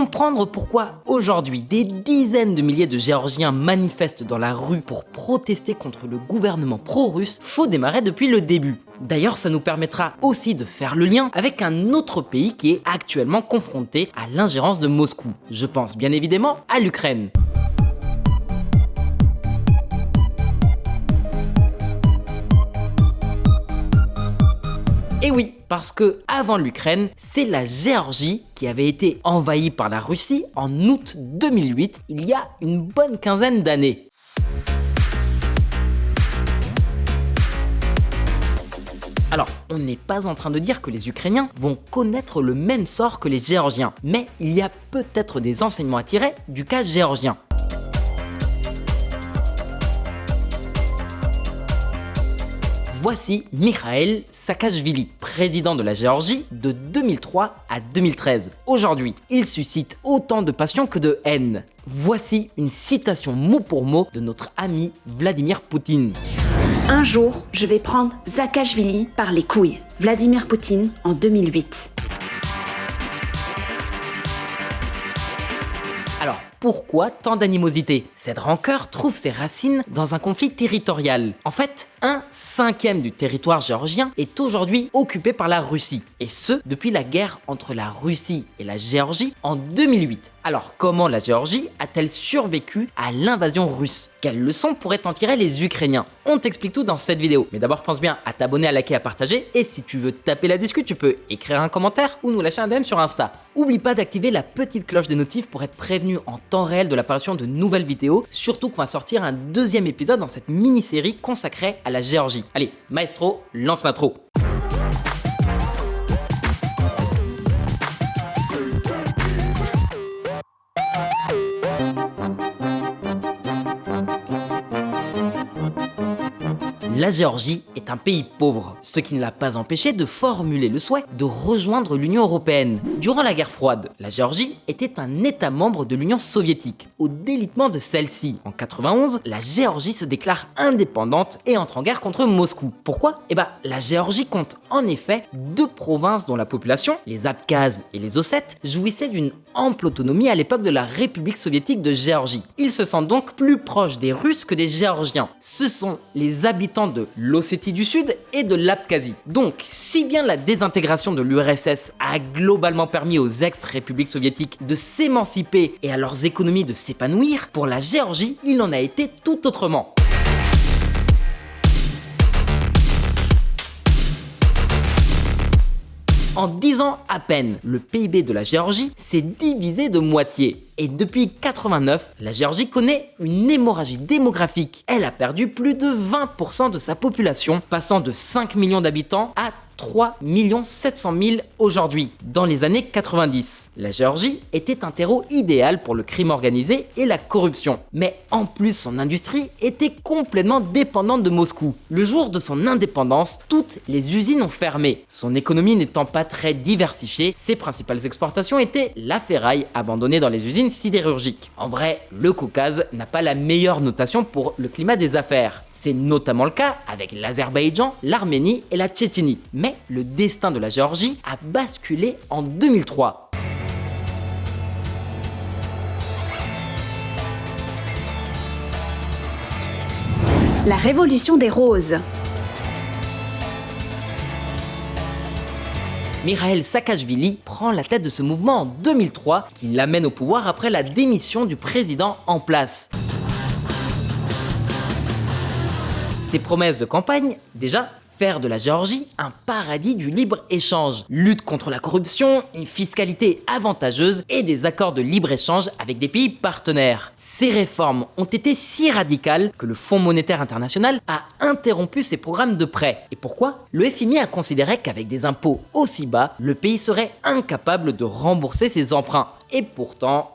comprendre pourquoi aujourd'hui des dizaines de milliers de Géorgiens manifestent dans la rue pour protester contre le gouvernement pro-russe, faut démarrer depuis le début. D'ailleurs, ça nous permettra aussi de faire le lien avec un autre pays qui est actuellement confronté à l'ingérence de Moscou. Je pense bien évidemment à l'Ukraine. Et oui, parce que avant l'Ukraine, c'est la Géorgie qui avait été envahie par la Russie en août 2008, il y a une bonne quinzaine d'années. Alors, on n'est pas en train de dire que les Ukrainiens vont connaître le même sort que les Géorgiens, mais il y a peut-être des enseignements à tirer du cas géorgien. Voici Mikhail Saakashvili, président de la Géorgie de 2003 à 2013. Aujourd'hui, il suscite autant de passion que de haine. Voici une citation mot pour mot de notre ami Vladimir Poutine. Un jour, je vais prendre Saakashvili par les couilles. Vladimir Poutine en 2008. Alors, pourquoi tant d'animosité? Cette rancœur trouve ses racines dans un conflit territorial. En fait, 1/5 du territoire géorgien est aujourd'hui occupé par la Russie, et ce depuis la guerre entre la Russie et la Géorgie en 2008. Alors comment la Géorgie a-t-elle survécu à l'invasion russe? Quelles leçons pourraient en tirer les Ukrainiens? On t'explique tout dans cette vidéo, mais d'abord pense bien à t'abonner, à liker, à partager, et si tu veux taper la discute, tu peux écrire un commentaire ou nous lâcher un DM sur Insta. Oublie pas d'activer la petite cloche des notifs pour être prévenu en temps réel de l'apparition de nouvelles vidéos, surtout qu'on va sortir un deuxième épisode dans cette mini-série consacrée à la Géorgie. Allez, maestro, lance l'intro. La Géorgie est un pays pauvre, ce qui ne l'a pas empêché de formuler le souhait de rejoindre l'Union européenne. Durant la guerre froide, la Géorgie était un État membre de l'Union soviétique. Au délitement de celle-ci, en 91, la Géorgie se déclare indépendante et entre en guerre contre Moscou. Pourquoi? La Géorgie compte en effet 2 provinces dont la population, les Abkhazes et les Ossètes, jouissaient d'une ample autonomie à l'époque de la République soviétique de Géorgie. Ils se sentent donc plus proches des Russes que des Géorgiens. Ce sont les habitants de l'Ossétie du Sud et de l'Abkhazie. Donc, si bien la désintégration de l'URSS a globalement permis aux ex-républiques soviétiques de s'émanciper et à leurs économies de s'épanouir, pour la Géorgie, il en a été tout autrement. En 10 ans à peine, le PIB de la Géorgie s'est divisé de moitié. Et depuis 89, la Géorgie connaît une hémorragie démographique. Elle a perdu plus de 20% de sa population, passant de 5 millions d'habitants à 3 700 000 aujourd'hui, dans les années 90. La Géorgie était un terreau idéal pour le crime organisé et la corruption. Mais en plus, son industrie était complètement dépendante de Moscou. Le jour de son indépendance, toutes les usines ont fermé. Son économie n'étant pas très diversifiée, ses principales exportations étaient la ferraille abandonnée dans les usines sidérurgiques. En vrai, le Caucase n'a pas la meilleure notation pour le climat des affaires. C'est notamment le cas avec l'Azerbaïdjan, l'Arménie et la Tchétchénie. Mais le destin de la Géorgie a basculé en 2003. La révolution des roses. Mikhail Saakashvili prend la tête de ce mouvement en 2003 qui l'amène au pouvoir après la démission du président en place. Ses promesses de campagne, déjà, faire de la Géorgie un paradis du libre-échange, lutte contre la corruption, une fiscalité avantageuse et des accords de libre-échange avec des pays partenaires. Ces réformes ont été si radicales que le Fonds monétaire international a interrompu ses programmes de prêts. Et pourquoi? Le FMI a considéré qu'avec des impôts aussi bas, le pays serait incapable de rembourser ses emprunts. Et pourtant...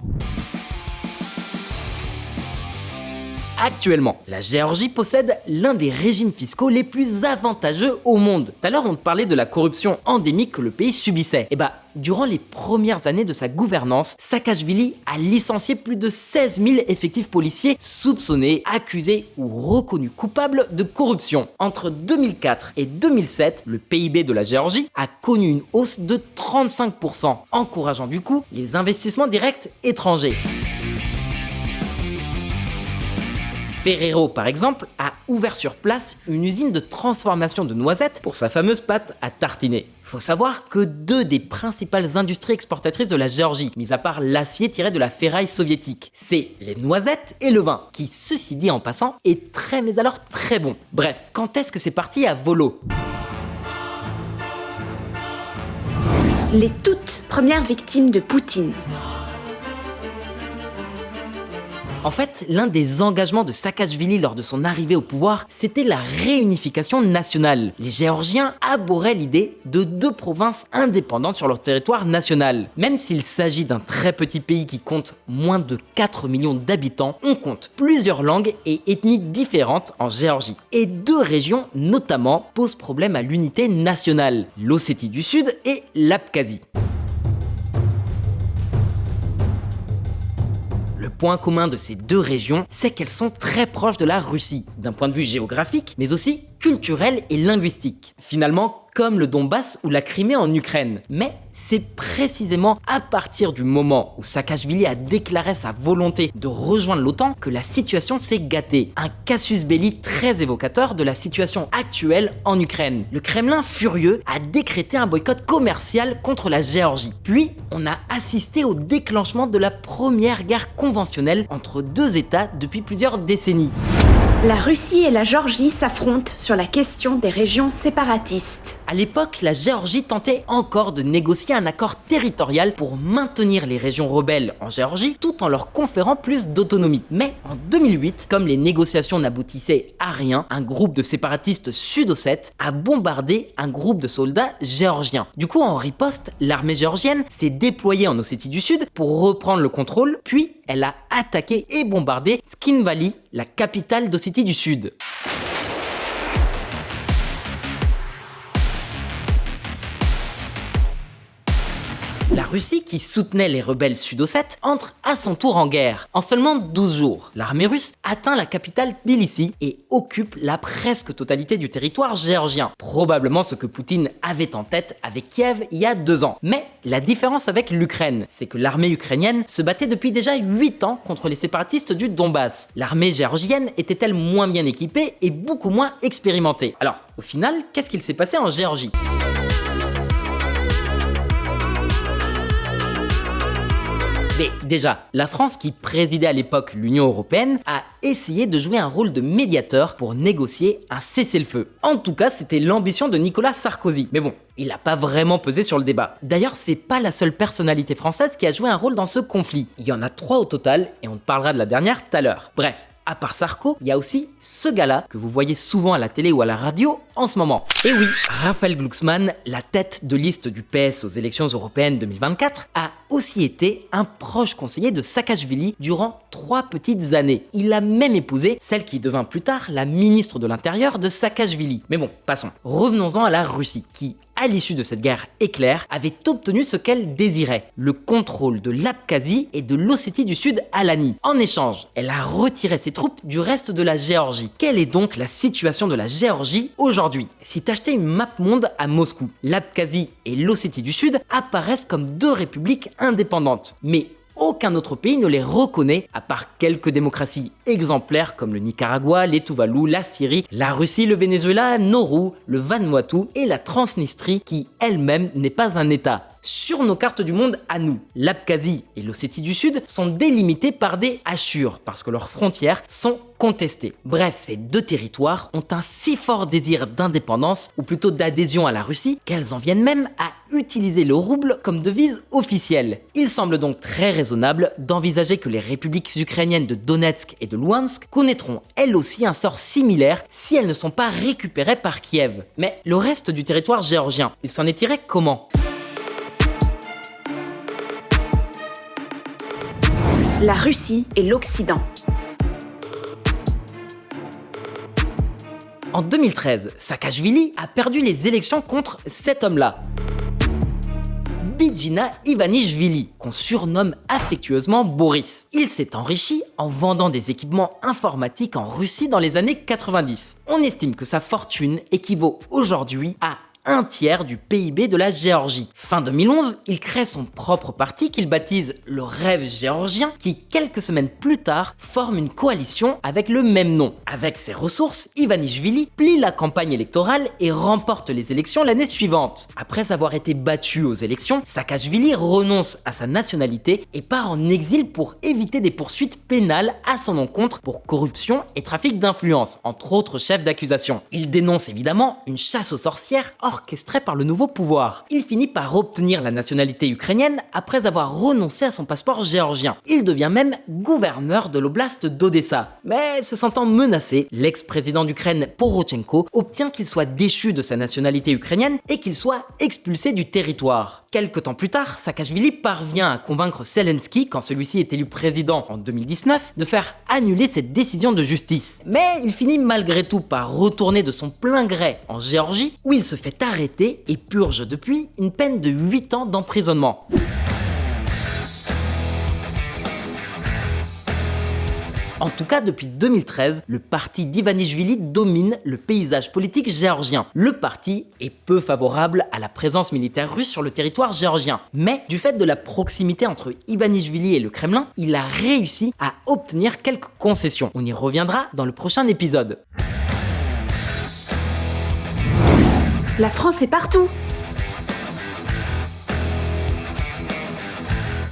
actuellement. La Géorgie possède l'un des régimes fiscaux les plus avantageux au monde. Tout à l'heure, on te parlait de la corruption endémique que le pays subissait. Durant les premières années de sa gouvernance, Saakachvili a licencié plus de 16 000 effectifs policiers soupçonnés, accusés ou reconnus coupables de corruption. Entre 2004 et 2007, le PIB de la Géorgie a connu une hausse de 35%, encourageant du coup les investissements directs étrangers. Ferrero, par exemple, a ouvert sur place une usine de transformation de noisettes pour sa fameuse pâte à tartiner. Faut savoir que deux des principales industries exportatrices de la Géorgie, mis à part l'acier tiré de la ferraille soviétique, c'est les noisettes et le vin, qui, ceci dit en passant, est très mais alors très bon. Bref, quand est-ce que c'est parti à volo ? Les toutes premières victimes de Poutine. En fait, l'un des engagements de Saakachvili lors de son arrivée au pouvoir, c'était la réunification nationale. Les Géorgiens abhorraient l'idée de deux provinces indépendantes sur leur territoire national. Même s'il s'agit d'un très petit pays qui compte moins de 4 millions d'habitants, on compte plusieurs langues et ethnies différentes en Géorgie. Et deux régions, notamment, posent problème à l'unité nationale, l'Ossétie du Sud et l'Abkhazie. Le point commun de ces deux régions, c'est qu'elles sont très proches de la Russie, d'un point de vue géographique, mais aussi culturel et linguistique. Finalement, comme le Donbass ou la Crimée en Ukraine. Mais c'est précisément à partir du moment où Saakachvili a déclaré sa volonté de rejoindre l'OTAN que la situation s'est gâtée. Un casus belli très évocateur de la situation actuelle en Ukraine. Le Kremlin, furieux, a décrété un boycott commercial contre la Géorgie. Puis, on a assisté au déclenchement de la première guerre conventionnelle entre deux États depuis plusieurs décennies. La Russie et la Géorgie s'affrontent sur la question des régions séparatistes. À l'époque, la Géorgie tentait encore de négocier un accord territorial pour maintenir les régions rebelles en Géorgie tout en leur conférant plus d'autonomie. Mais en 2008, comme les négociations n'aboutissaient à rien, un groupe de séparatistes sud-ossètes a bombardé un groupe de soldats géorgiens. Du coup, en riposte, l'armée géorgienne s'est déployée en Ossétie du Sud pour reprendre le contrôle, puis elle a attaqué et bombardé Tskhinvali, la capitale d'Ossétie du Sud. La Russie, qui soutenait les rebelles sud-ossètes, entre à son tour en guerre. En seulement 12 jours, l'armée russe atteint la capitale Tbilissi et occupe la presque totalité du territoire géorgien. Probablement ce que Poutine avait en tête avec Kiev il y a 2 ans. Mais la différence avec l'Ukraine, c'est que l'armée ukrainienne se battait depuis déjà 8 ans contre les séparatistes du Donbass. L'armée géorgienne était-elle moins bien équipée et beaucoup moins expérimentée? Alors, au final, qu'est-ce qu'il s'est passé en Géorgie? Mais déjà, la France, qui présidait à l'époque l'Union européenne, a essayé de jouer un rôle de médiateur pour négocier un cessez-le-feu. En tout cas, c'était l'ambition de Nicolas Sarkozy. Mais bon, il n'a pas vraiment pesé sur le débat. D'ailleurs, c'est pas la seule personnalité française qui a joué un rôle dans ce conflit. Il y en a 3 au total, et on te parlera de la dernière tout à l'heure. Bref. À part Sarko, il y a aussi ce gars-là que vous voyez souvent à la télé ou à la radio en ce moment. Et oui, Raphaël Glucksmann, la tête de liste du PS aux élections européennes 2024, a aussi été un proche conseiller de Saakachvili durant 3 petites années. Il a même épousé celle qui devint plus tard la ministre de l'Intérieur de Saakachvili. Mais bon, passons. Revenons-en à la Russie, qui, à l'issue de cette guerre éclair, avait obtenu ce qu'elle désirait, le contrôle de l'Abkhazie et de l'Ossétie du Sud Alanie. En échange, elle a retiré ses troupes du reste de la Géorgie. Quelle est donc la situation de la Géorgie aujourd'hui? Si t'achetais une map monde à Moscou, l'Abkhazie et l'Ossétie du Sud apparaissent comme 2 républiques indépendantes. Mais aucun autre pays ne les reconnaît, à part quelques démocraties exemplaires comme le Nicaragua, les Tuvalu, la Syrie, la Russie, le Venezuela, Nauru, le Vanuatu et la Transnistrie, qui elle-même n'est pas un État. Sur nos cartes du monde à nous, l'Abkhazie et l'Ossétie du Sud sont délimitées par des hachures, parce que leurs frontières sont contestées. Bref, ces 2 territoires ont un si fort désir d'indépendance, ou plutôt d'adhésion à la Russie, qu'elles en viennent même à utiliser le rouble comme devise officielle. Il semble donc très raisonnable d'envisager que les républiques ukrainiennes de Donetsk et de Louhansk connaîtront elles aussi un sort similaire si elles ne sont pas récupérées par Kiev. Mais le reste du territoire géorgien, il s'en est tiré comment ? La Russie et l'Occident. En 2013, Saakashvili a perdu les élections contre cet homme-là. Bidzina Ivanishvili, qu'on surnomme affectueusement Boris. Il s'est enrichi en vendant des équipements informatiques en Russie dans les années 90. On estime que sa fortune équivaut aujourd'hui à un tiers du PIB de la Géorgie. Fin 2011, il crée son propre parti qu'il baptise le Rêve géorgien, qui quelques semaines plus tard forme une coalition avec le même nom. Avec ses ressources, Ivanishvili plie la campagne électorale et remporte les élections l'année suivante. Après avoir été battu aux élections, Saakashvili renonce à sa nationalité et part en exil pour éviter des poursuites pénales à son encontre pour corruption et trafic d'influence, entre autres chefs d'accusation. Il dénonce évidemment une chasse aux sorcières orchestré par le nouveau pouvoir. Il finit par obtenir la nationalité ukrainienne après avoir renoncé à son passeport géorgien. Il devient même gouverneur de l'oblast d'Odessa. Mais se sentant menacé, l'ex-président d'Ukraine Poroshenko obtient qu'il soit déchu de sa nationalité ukrainienne et qu'il soit expulsé du territoire. Quelque temps plus tard, Saakashvili parvient à convaincre Zelensky, quand celui-ci est élu président en 2019, de faire annuler cette décision de justice. Mais il finit malgré tout par retourner de son plein gré en Géorgie, où il se fait arrêté et purge depuis une peine de 8 ans d'emprisonnement. En tout cas, depuis 2013, le parti d'Ivanishvili domine le paysage politique géorgien. Le parti est peu favorable à la présence militaire russe sur le territoire géorgien. Mais du fait de la proximité entre Ivanishvili et le Kremlin, il a réussi à obtenir quelques concessions. On y reviendra dans le prochain épisode. La France est partout.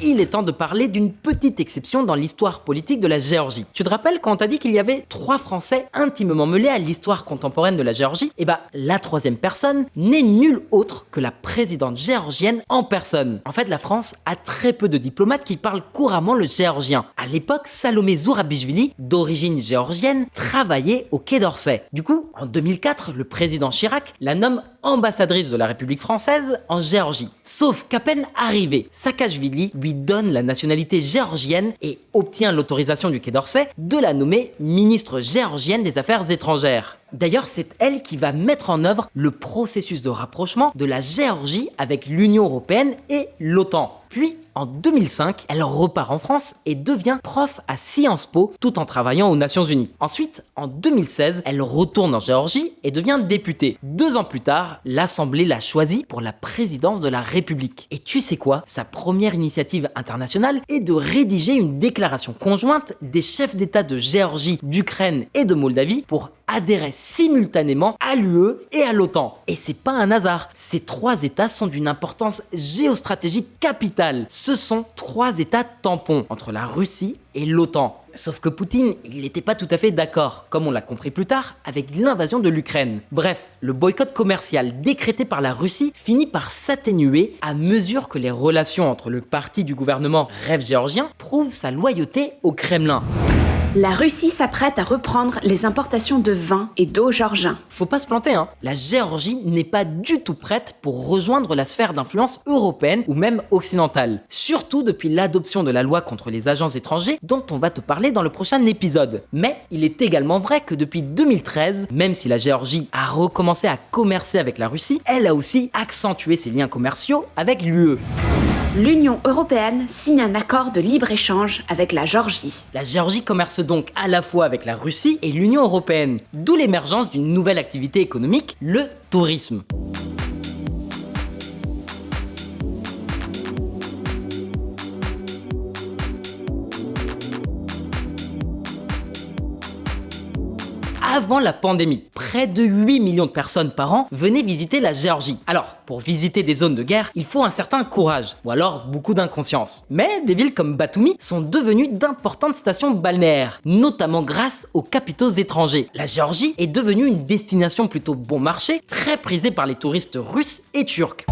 Il est temps de parler d'une petite exception dans l'histoire politique de la Géorgie. Tu te rappelles quand on t'a dit qu'il y avait 3 Français intimement mêlés à l'histoire contemporaine de la Géorgie? Et la troisième personne n'est nulle autre que la présidente géorgienne en personne. En fait, la France a très peu de diplomates qui parlent couramment le géorgien. À l'époque, Salomé Zourabichvili, d'origine géorgienne, travaillait au Quai d'Orsay. Du coup, en 2004, le président Chirac la nomme ambassadrice de la République française en Géorgie. Sauf qu'à peine arrivé, Saakashvili lui donne la nationalité géorgienne et obtient l'autorisation du Quai d'Orsay de la nommer ministre géorgienne des Affaires étrangères. D'ailleurs, c'est elle qui va mettre en œuvre le processus de rapprochement de la Géorgie avec l'Union européenne et l'OTAN. Puis, en 2005, elle repart en France et devient prof à Sciences Po tout en travaillant aux Nations Unies. Ensuite, en 2016, elle retourne en Géorgie et devient députée. 2 ans plus tard, l'Assemblée l'a choisie pour la présidence de la République. Et tu sais quoi? Sa première initiative internationale est de rédiger une déclaration conjointe des chefs d'État de Géorgie, d'Ukraine et de Moldavie pour adhérer simultanément à l'UE et à l'OTAN. Et c'est pas un hasard, ces 3 États sont d'une importance géostratégique capitale. Ce sont 3 États tampons entre la Russie et l'OTAN. Sauf que Poutine, il n'était pas tout à fait d'accord, comme on l'a compris plus tard, avec l'invasion de l'Ukraine. Bref, le boycott commercial décrété par la Russie finit par s'atténuer à mesure que les relations entre le parti du gouvernement Rêve géorgien prouvent sa loyauté au Kremlin. La Russie s'apprête à reprendre les importations de vin et d'eau géorgien. Faut pas se planter, hein. La Géorgie n'est pas du tout prête pour rejoindre la sphère d'influence européenne ou même occidentale. Surtout depuis l'adoption de la loi contre les agents étrangers dont on va te parler dans le prochain épisode. Mais il est également vrai que depuis 2013, même si la Géorgie a recommencé à commercer avec la Russie, elle a aussi accentué ses liens commerciaux avec l'UE. L'Union européenne signe un accord de libre-échange avec la Géorgie. La Géorgie commerce donc à la fois avec la Russie et l'Union européenne, d'où l'émergence d'une nouvelle activité économique, le tourisme. Avant la pandémie, près de 8 millions de personnes par an venaient visiter la Géorgie. Alors, pour visiter des zones de guerre, il faut un certain courage, ou alors beaucoup d'inconscience. Mais des villes comme Batumi sont devenues d'importantes stations balnéaires, notamment grâce aux capitaux étrangers. La Géorgie est devenue une destination plutôt bon marché, très prisée par les touristes russes et turcs.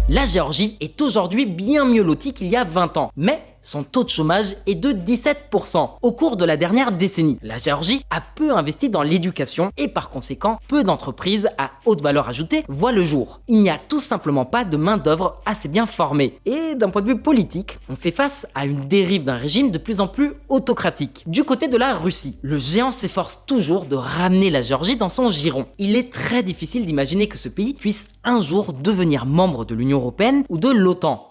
La Géorgie est aujourd'hui bien mieux lotie qu'il y a 20 ans, mais Son taux de chômage est de 17%. Au cours de la dernière décennie, la Géorgie a peu investi dans l'éducation et par conséquent, peu d'entreprises à haute valeur ajoutée voient le jour. Il n'y a tout simplement pas de main-d'œuvre assez bien formée. Et d'un point de vue politique, on fait face à une dérive d'un régime de plus en plus autocratique. Du côté de la Russie, le géant s'efforce toujours de ramener la Géorgie dans son giron. Il est très difficile d'imaginer que ce pays puisse un jour devenir membre de l'Union européenne ou de l'OTAN.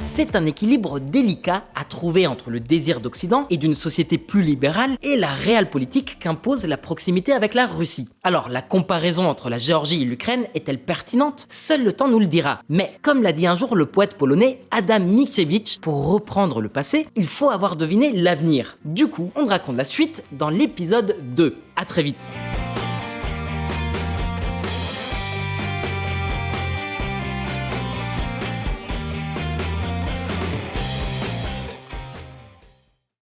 C'est un équilibre délicat à trouver entre le désir d'Occident et d'une société plus libérale et la réelle politique qu'impose la proximité avec la Russie. Alors, la comparaison entre la Géorgie et l'Ukraine est-elle pertinente? Seul le temps nous le dira. Mais, comme l'a dit un jour le poète polonais Adam Mickiewicz, pour reprendre le passé, il faut avoir deviné l'avenir. Du coup, on raconte la suite dans l'épisode 2. À très vite.